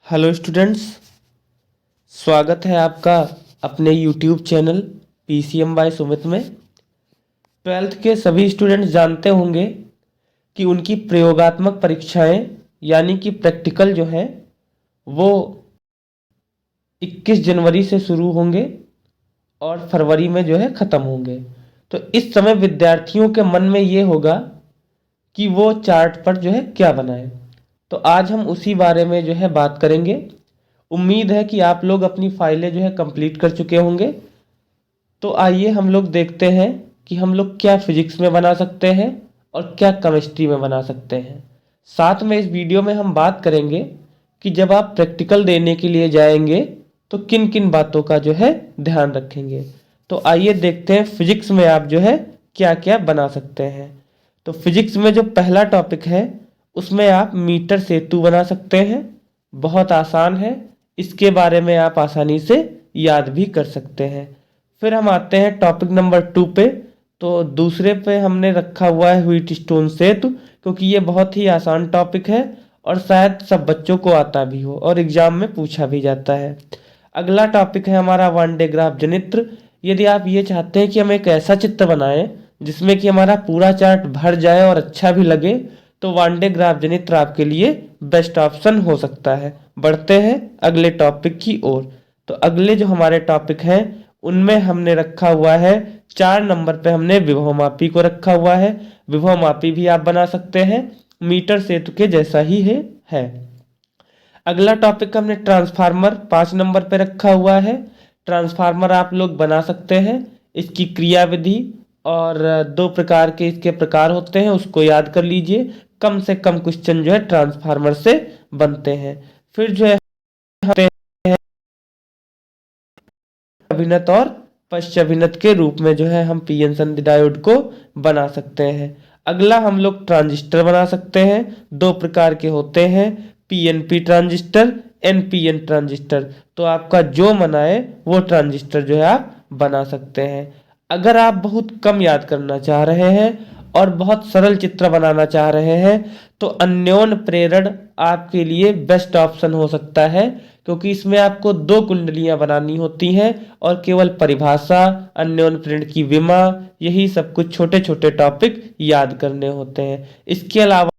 Hello students, स्वागत है आपका अपने YouTube channel PCM by Sumit में। ट्वेल्थ के सभी स्टूडेंट्स जानते होंगे कि उनकी प्रयोगात्मक परीक्षाएं यानी कि प्रैक्टिकल जो है वो 21 जनवरी से शुरू होंगे और फरवरी में जो है ख़त्म होंगे। तो इस समय विद्यार्थियों के मन में ये होगा कि वो चार्ट पर जो है क्या बनाएं। तो आज हम उसी बारे में जो है बात करेंगे। उम्मीद है कि आप लोग अपनी फाइलें जो है कंप्लीट कर चुके होंगे। तो आइए हम लोग देखते हैं कि हम लोग क्या फिजिक्स में बना सकते हैं और क्या केमिस्ट्री में बना सकते हैं। साथ में इस वीडियो में हम बात करेंगे कि जब आप प्रैक्टिकल देने के लिए जाएंगे तो किन किन बातों का जो है ध्यान रखेंगे। तो आइए देखते हैं फिजिक्स में आप जो है क्या क्या बना सकते हैं। तो फिजिक्स में जो पहला टॉपिक है उसमें आप मीटर सेतु बना सकते हैं। बहुत आसान है, इसके बारे में आप आसानी से याद भी कर सकते हैं। फिर हम आते हैं टॉपिक नंबर 2 पे। तो दूसरे पे हमने रखा हुआ है व्हीट स्टोन सेतु, क्योंकि ये बहुत ही आसान टॉपिक है और शायद सब बच्चों को आता भी हो और एग्जाम में पूछा भी जाता है। अगला टॉपिक है हमारा वन डे ग्राफ जनित्र। यदि आप ये चाहते हैं कि हम एक ऐसा चित्र बनाएं जिसमें कि हमारा पूरा चार्ट भर जाए और अच्छा भी लगे, तो वन डे ग्राफ जनित्र आपके लिए बेस्ट ऑप्शन हो सकता है। बढ़ते हैं अगले टॉपिक की ओर। तो अगले जो हमारे टॉपिक हैं उनमें हमने रखा हुआ है 4 नंबर पे हमने विभवमापी को रखा हुआ है। विभवमापी भी आप बना सकते हैं, मीटर सेतु के जैसा ही है। अगला टॉपिक हमने ट्रांसफार्मर 5 नंबर पे रखा हुआ है। ट्रांसफार्मर आप लोग बना सकते हैं, इसकी क्रियाविधि और 2 प्रकार के इसके प्रकार होते हैं उसको याद कर लीजिए। कम से कम क्वेश्चन जो है ट्रांसफार्मर से बनते हैं। फिर जो है अभिनत और पश्चाभिनत के रूप में जो है हम पीएन संधि डायोड को बना सकते हैं। अगला हम लोग ट्रांजिस्टर बना सकते हैं। 2 प्रकार के होते हैं, पीएनपी ट्रांजिस्टर, एनपीएन ट्रांजिस्टर। तो आपका जो मन आए वो ट्रांजिस्टर जो है आप बना सकते हैं। अगर आप बहुत कम याद करना चाह रहे हैं और बहुत सरल चित्र बनाना चाह रहे हैं तो अन्योन प्रेरण आपके लिए बेस्ट ऑप्शन हो सकता है, क्योंकि इसमें आपको 2 कुंडलियां बनानी होती हैं और केवल परिभाषा, अन्योन प्रेरण की विमा, यही सब कुछ छोटे छोटे टॉपिक याद करने होते हैं। इसके अलावा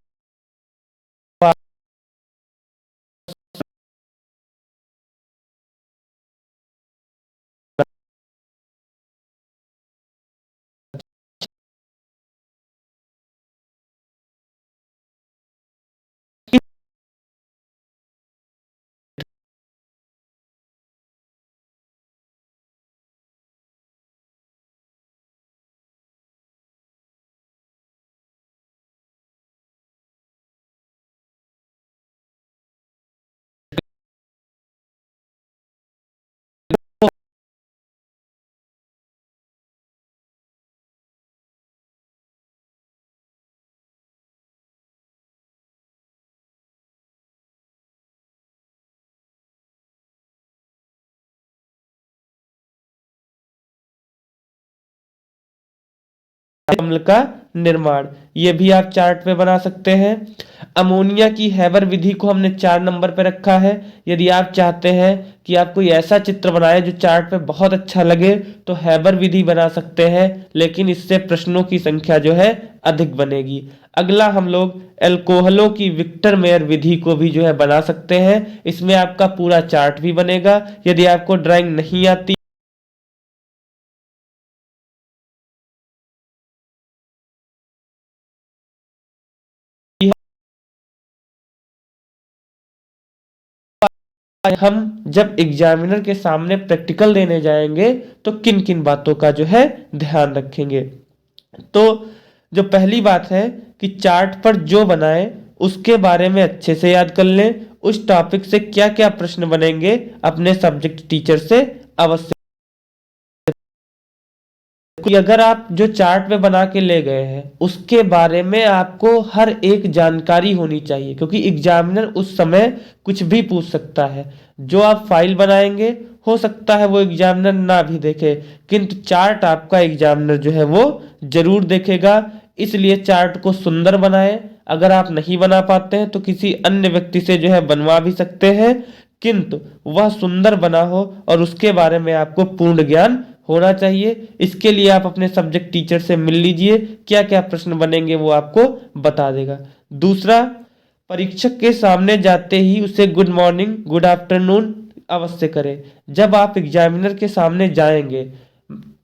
अम्ल का निर्माण ये भी आप चार्ट पे बना सकते हैं। अमोनिया की हैबर विधि को हमने 4 नंबर पे रखा है। यदि आप चाहते हैं कि आप कोई ऐसा चित्र बनाएं जो चार्ट पे बहुत अच्छा लगे तो हैबर विधि बना सकते हैं, लेकिन इससे प्रश्नों की संख्या जो है अधिक बनेगी। अगला हम लोग एल्कोहलों की विक्टर मेयर विधि को भी जो है बना सकते हैं। इसमें आपका पूरा चार्ट भी बनेगा। यदि आपको ड्राइंग नहीं आती हम जब एग्जामिनर के सामने प्रैक्टिकल देने जाएंगे तो किन किन बातों का जो है ध्यान रखेंगे। तो जो पहली बात है कि चार्ट पर जो बनाए उसके बारे में अच्छे से याद कर लें। उस टॉपिक से क्या क्या प्रश्न बनेंगे अपने सब्जेक्ट टीचर से अवश्य। कि अगर आप जो चार्ट में बना के ले गए हैं उसके बारे में आपको हर एक जानकारी होनी चाहिए, क्योंकि एग्जामिनर उस समय कुछ भी पूछ सकता है। जो आप फाइल बनाएंगे हो सकता है वो एग्जामिनर ना भी देखे, किंतु चार्ट आपका एग्जामिनर जो है वो जरूर देखेगा। इसलिए चार्ट को सुंदर बनाएं। अगर आप नहीं बना पाते हैं तो किसी अन्य व्यक्ति से जो है बनवा भी सकते हैं, किंतु वह सुंदर बना हो और उसके बारे में आपको पूर्ण ज्ञान होना चाहिए। इसके लिए आप अपने सब्जेक्ट टीचर से मिल लीजिए, क्या क्या प्रश्न बनेंगे वो आपको बता देगा। दूसरा, परीक्षक के सामने जाते ही उसे गुड मॉर्निंग, गुड आफ्टरनून अवश्य करें। जब आप एग्जामिनर के सामने जाएंगे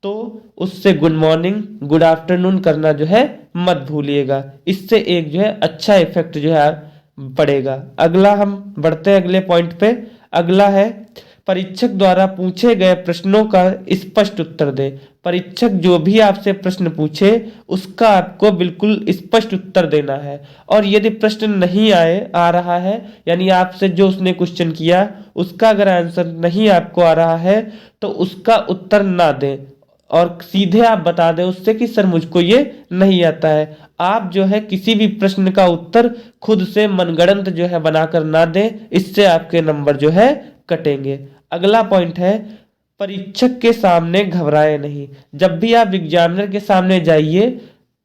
तो उससे गुड मॉर्निंग, गुड आफ्टरनून करना जो है मत भूलिएगा। इससे एक जो है अच्छा इफेक्ट जो है पड़ेगा। अगला हम बढ़ते हैं अगले पॉइंट पे। अगला है परीक्षक द्वारा पूछे गए प्रश्नों का स्पष्ट उत्तर दें। परीक्षक जो भी आपसे प्रश्न पूछे उसका आपको बिल्कुल स्पष्ट उत्तर देना है। और यदि प्रश्न नहीं आ रहा है, यानी आपसे जो उसने क्वेश्चन किया उसका अगर आंसर नहीं आपको आ रहा है तो उसका उत्तर ना दें और सीधे आप बता दें उससे कि सर मुझको ये नहीं आता है। आप जो है किसी भी प्रश्न का उत्तर खुद से मनगढ़ंत जो है बनाकर ना दें, इससे आपके नंबर जो है कटेंगे। अगला पॉइंट है परीक्षक के सामने घबराए नहीं। जब भी आप एग्जामिनर के सामने जाइए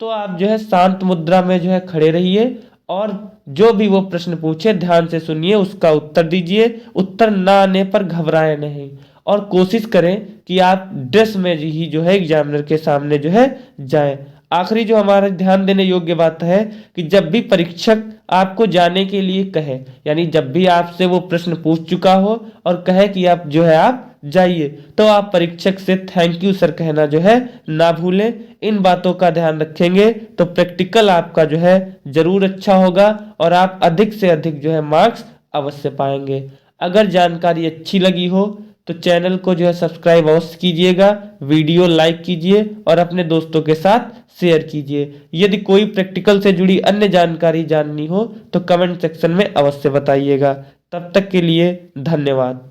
तो आप जो है शांत मुद्रा में जो है खड़े रहिए और जो भी वो प्रश्न पूछे ध्यान से सुनिए, उसका उत्तर दीजिए। उत्तर ना आने पर घबराए नहीं और कोशिश करें कि आप ड्रेस में ही जो है एग्जामिनर के सामने जो है जाएं। आखिरी जो हमारा ध्यान देने योग्य बात है कि जब भी परीक्षक आपको जाने के लिए कहे, यानी जब भी आपसे वो प्रश्न पूछ चुका हो और कहे कि आप जो है आप जाइए, तो आप परीक्षक से थैंक यू सर कहना जो है ना भूलें। इन बातों का ध्यान रखेंगे तो प्रैक्टिकल आपका जो है जरूर अच्छा होगा और आप अधिक से अधिक जो है मार्क्स अवश्य पाएंगे। अगर जानकारी अच्छी लगी हो तो चैनल को जो है सब्सक्राइब अवश्य कीजिएगा, वीडियो लाइक कीजिए और अपने दोस्तों के साथ शेयर कीजिए। यदि कोई प्रैक्टिकल से जुड़ी अन्य जानकारी जाननी हो तो कमेंट सेक्शन में अवश्य बताइएगा। तब तक के लिए धन्यवाद।